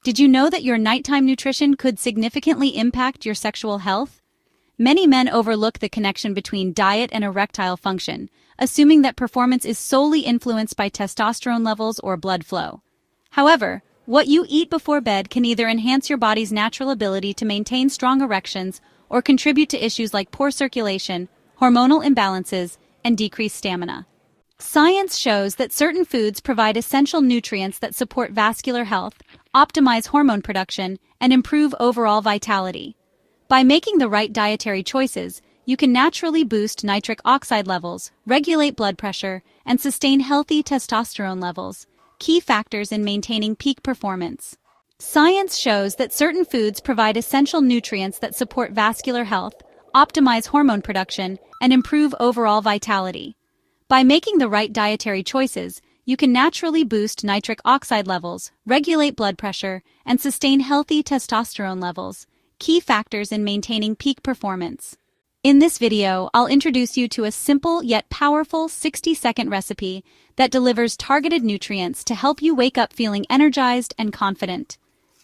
Did you know that your nighttime nutrition could significantly impact your sexual health? Many men overlook the connection between diet and erectile function, assuming that performance is solely influenced by testosterone levels or blood flow. However, what you eat before bed can either enhance your body's natural ability to maintain strong erections or contribute to issues like poor circulation, hormonal imbalances, and decreased stamina. Science shows that certain foods provide essential nutrients that support vascular health, optimize hormone production, and improve overall vitality. By making the right dietary choices, you can naturally boost nitric oxide levels, regulate blood pressure, and sustain healthy testosterone levels, key factors in maintaining peak performance. Science shows that certain foods provide essential nutrients that support vascular health, optimize hormone production, and improve overall vitality. By making the right dietary choices, you can naturally boost nitric oxide levels, regulate blood pressure, and sustain healthy testosterone levels, key factors in maintaining peak performance. In this video, I'll introduce you to a simple yet powerful 60-second recipe that delivers targeted nutrients to help you wake up feeling energized and confident.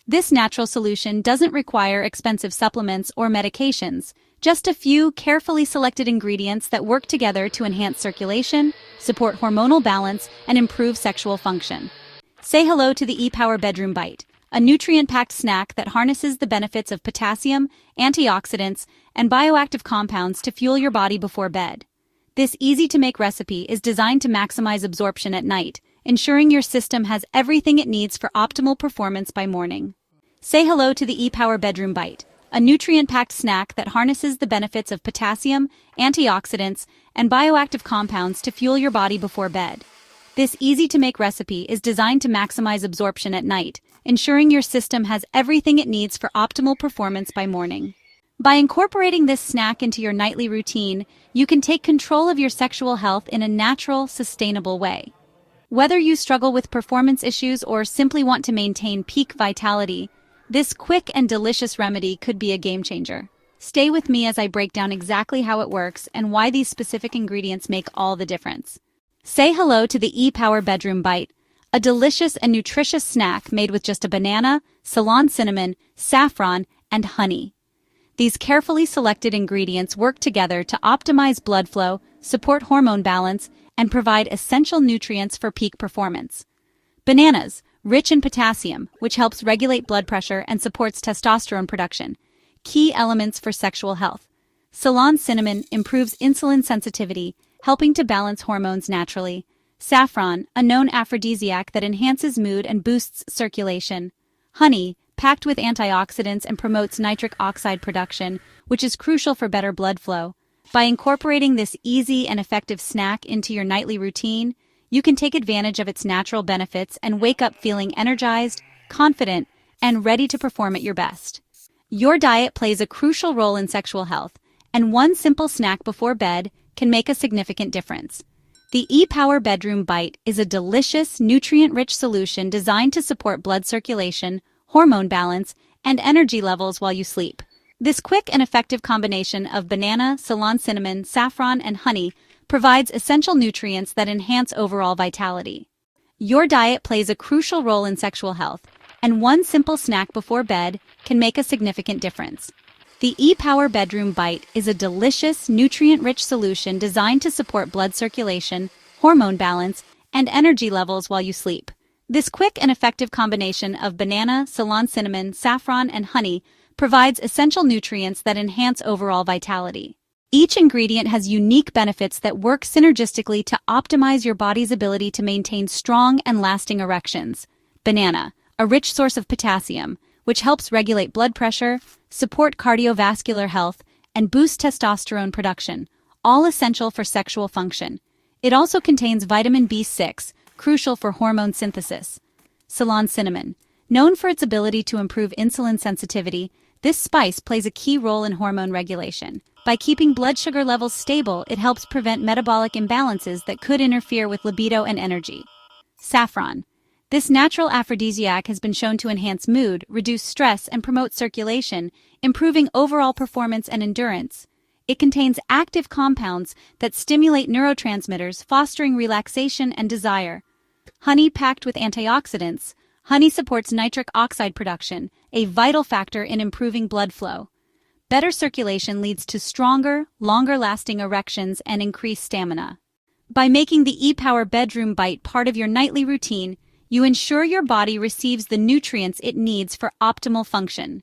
This natural solution doesn't require expensive supplements or medications, just a few carefully selected ingredients that work together to enhance circulation, support hormonal balance, and improve sexual function. Say hello to the E-Power Bedroom Bite, a nutrient-packed snack that harnesses the benefits of potassium, antioxidants, and bioactive compounds to fuel your body before bed. This easy-to-make recipe is designed to maximize absorption at night, ensuring your system has everything it needs for optimal performance by morning. Say hello to the E-Power Bedroom Bite, a nutrient-packed snack that harnesses the benefits of potassium, antioxidants, and bioactive compounds to fuel your body before bed. This easy-to-make recipe is designed to maximize absorption at night, ensuring your system has everything it needs for optimal performance by morning. By incorporating this snack into your nightly routine, you can take control of your sexual health in a natural, sustainable way. Whether you struggle with performance issues or simply want to maintain peak vitality, this quick and delicious remedy could be a game changer. Stay with me as I break down exactly how it works and why these specific ingredients make all the difference. Say hello to the E-Power Bedroom Bite, a delicious and nutritious snack made with just a banana, Ceylon cinnamon, saffron, and honey. These carefully selected ingredients work together to optimize blood flow, support hormone balance, and provide essential nutrients for peak performance. Bananas, rich in potassium, which helps regulate blood pressure and supports testosterone production, key elements for sexual health. Ceylon cinnamon improves insulin sensitivity, helping to balance hormones naturally. Saffron, a known aphrodisiac that enhances mood and boosts circulation. Honey, packed with antioxidants and promotes nitric oxide production, which is crucial for better blood flow. By incorporating this easy and effective snack into your nightly routine, you can take advantage of its natural benefits and wake up feeling energized, confident, and ready to perform at your best. Your diet plays a crucial role in sexual health, and one simple snack before bed can make a significant difference. The E-Power Bedroom Bite is a delicious, nutrient-rich solution designed to support blood circulation, hormone balance, and energy levels while you sleep. This quick and effective combination of banana, Ceylon cinnamon, saffron, and honey provides essential nutrients that enhance overall vitality. Your diet plays a crucial role in sexual health, and one simple snack before bed can make a significant difference. The E-Power Bedroom Bite is a delicious, nutrient-rich solution designed to support blood circulation, hormone balance, and energy levels while you sleep. This quick and effective combination of banana, Ceylon cinnamon, saffron, and honey provides essential nutrients that enhance overall vitality. Each ingredient has unique benefits that work synergistically to optimize your body's ability to maintain strong and lasting erections. Banana, a rich source of potassium, which helps regulate blood pressure, support cardiovascular health, and boost testosterone production, all essential for sexual function. It also contains vitamin B6, crucial for hormone synthesis. Ceylon cinnamon, known for its ability to improve insulin sensitivity, this spice plays a key role in hormone regulation. By keeping blood sugar levels stable, it helps prevent metabolic imbalances that could interfere with libido and energy. Saffron. This natural aphrodisiac has been shown to enhance mood, reduce stress, and promote circulation, improving overall performance and endurance. It contains active compounds that stimulate neurotransmitters, fostering relaxation and desire. Honey packed with antioxidants. Honey supports nitric oxide production, a vital factor in improving blood flow. Better circulation leads to stronger, longer-lasting erections and increased stamina. By making the E-Power Bedroom Bite part of your nightly routine, you ensure your body receives the nutrients it needs for optimal function.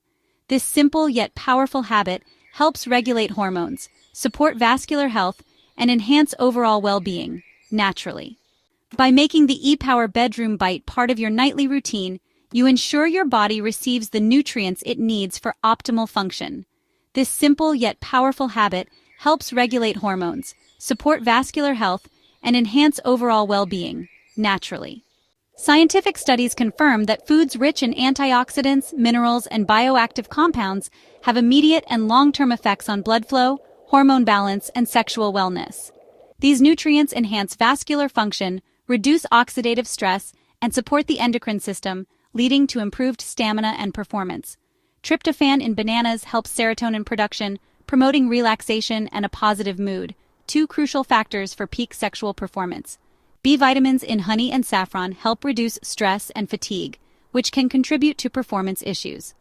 This simple yet powerful habit helps regulate hormones, support vascular health, and enhance overall well-being, naturally. By making the E-Power Bedroom Bite part of your nightly routine, you ensure your body receives the nutrients it needs for optimal function. This simple yet powerful habit helps regulate hormones, support vascular health, and enhance overall well-being, naturally. Scientific studies confirm that foods rich in antioxidants, minerals, and bioactive compounds have immediate and long-term effects on blood flow, hormone balance, and sexual wellness. These nutrients enhance vascular function, reduce oxidative stress, and support the endocrine system, leading to improved stamina and performance. Tryptophan in bananas helps serotonin production, promoting relaxation and a positive mood, two crucial factors for peak sexual performance. B vitamins in honey and saffron help reduce stress and fatigue, which can contribute to performance issues.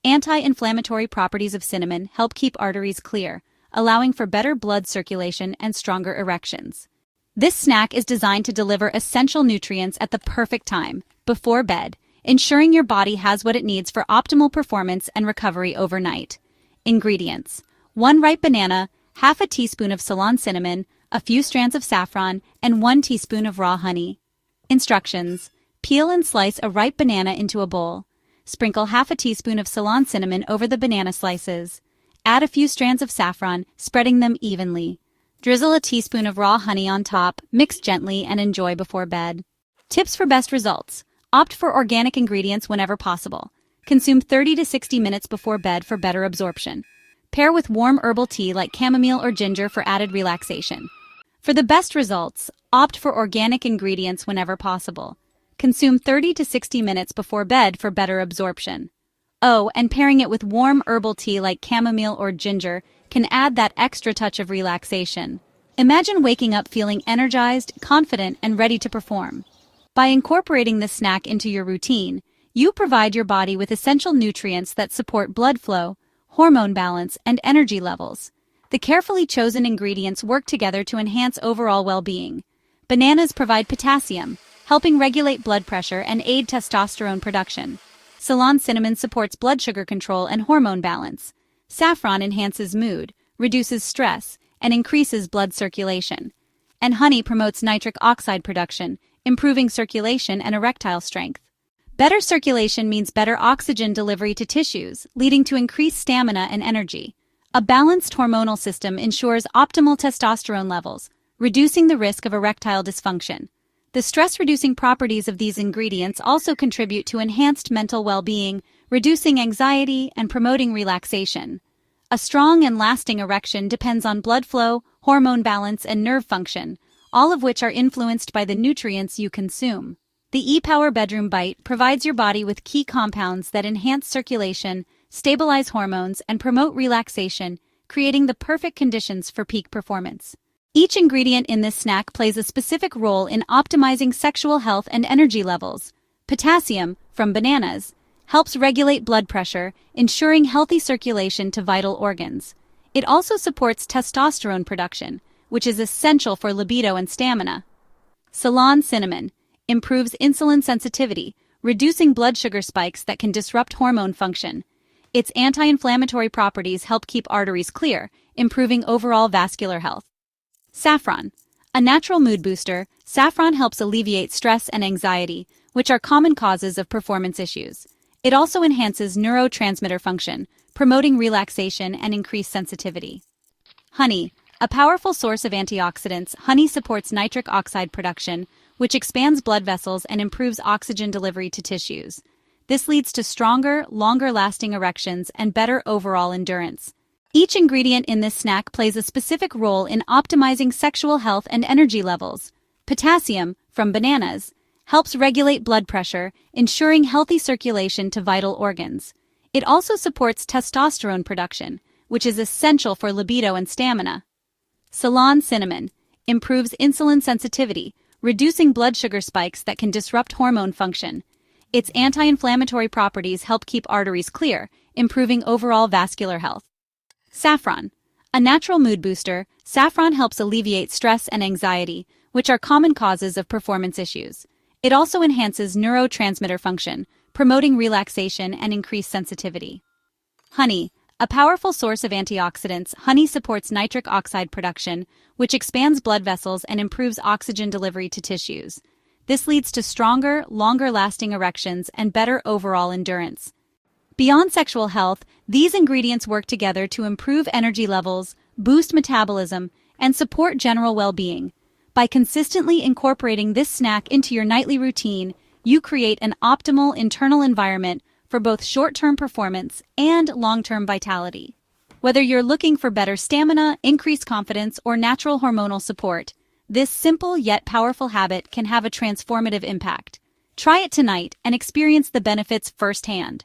Anti-inflammatory properties of cinnamon help keep arteries clear, allowing for better blood circulation and stronger erections. This snack is designed to deliver essential nutrients at the perfect time, before bed, ensuring your body has what it needs for optimal performance and recovery overnight. Ingredients: 1 ripe banana, half a teaspoon of Ceylon cinnamon, a few strands of saffron, and 1 teaspoon of raw honey. Instructions: peel and slice a ripe banana into a bowl. Sprinkle half a teaspoon of Ceylon cinnamon over the banana slices. Add a few strands of saffron, spreading them evenly. Drizzle a teaspoon of raw honey on top, mix gently, and enjoy before bed. Tips for best results: opt for organic ingredients whenever possible. Consume 30 to 60 minutes before bed for better absorption. Pair with warm herbal tea like chamomile or ginger for added relaxation. For the best results, opt for organic ingredients whenever possible. Consume 30 to 60 minutes before bed for better absorption. Oh, and pairing it with warm herbal tea like chamomile or ginger can add that extra touch of relaxation. Imagine waking up feeling energized, confident, and ready to perform. By incorporating this snack into your routine, you provide your body with essential nutrients that support blood flow, hormone balance, and energy levels. The carefully chosen ingredients work together to enhance overall well-being. Bananas provide potassium, helping regulate blood pressure and aid testosterone production. Ceylon cinnamon supports blood sugar control and hormone balance. Saffron enhances mood, reduces stress, and increases blood circulation. And honey promotes nitric oxide production, improving circulation and erectile strength. Better circulation means better oxygen delivery to tissues, leading to increased stamina and energy. A balanced hormonal system ensures optimal testosterone levels, reducing the risk of erectile dysfunction. The stress-reducing properties of these ingredients also contribute to enhanced mental well-being, reducing anxiety and promoting relaxation. A strong and lasting erection depends on blood flow, hormone balance, and nerve function, all of which are influenced by the nutrients you consume. The E-Power Bedroom Bite provides your body with key compounds that enhance circulation, stabilize hormones, and promote relaxation, creating the perfect conditions for peak performance. Each ingredient in this snack plays a specific role in optimizing sexual health and energy levels. Potassium, from bananas, helps regulate blood pressure, ensuring healthy circulation to vital organs. It also supports testosterone production, which is essential for libido and stamina. Ceylon cinnamon improves insulin sensitivity, reducing blood sugar spikes that can disrupt hormone function. Its anti-inflammatory properties help keep arteries clear, improving overall vascular health. Saffron, a natural mood booster, saffron helps alleviate stress and anxiety, which are common causes of performance issues. It also enhances neurotransmitter function, promoting relaxation and increased sensitivity. Honey, a powerful source of antioxidants, honey supports nitric oxide production, which expands blood vessels and improves oxygen delivery to tissues. This leads to stronger, longer-lasting erections and better overall endurance. Each ingredient in this snack plays a specific role in optimizing sexual health and energy levels. Potassium, from bananas, helps regulate blood pressure, ensuring healthy circulation to vital organs. It also supports testosterone production, which is essential for libido and stamina. Ceylon cinnamon improves insulin sensitivity, reducing blood sugar spikes that can disrupt hormone function. Its anti-inflammatory properties help keep arteries clear, improving overall vascular health. Saffron. A natural mood booster, saffron helps alleviate stress and anxiety, which are common causes of performance issues. It also enhances neurotransmitter function, promoting relaxation and increased sensitivity. Honey. A powerful source of antioxidants, honey supports nitric oxide production, which expands blood vessels and improves oxygen delivery to tissues. This leads to stronger, longer-lasting erections and better overall endurance. Beyond sexual health, these ingredients work together to improve energy levels, boost metabolism, and support general well-being. By consistently incorporating this snack into your nightly routine, you create an optimal internal environment for both short-term performance and long-term vitality. Whether you're looking for better stamina, increased confidence, or natural hormonal support, this simple yet powerful habit can have a transformative impact. Try it tonight and experience the benefits firsthand.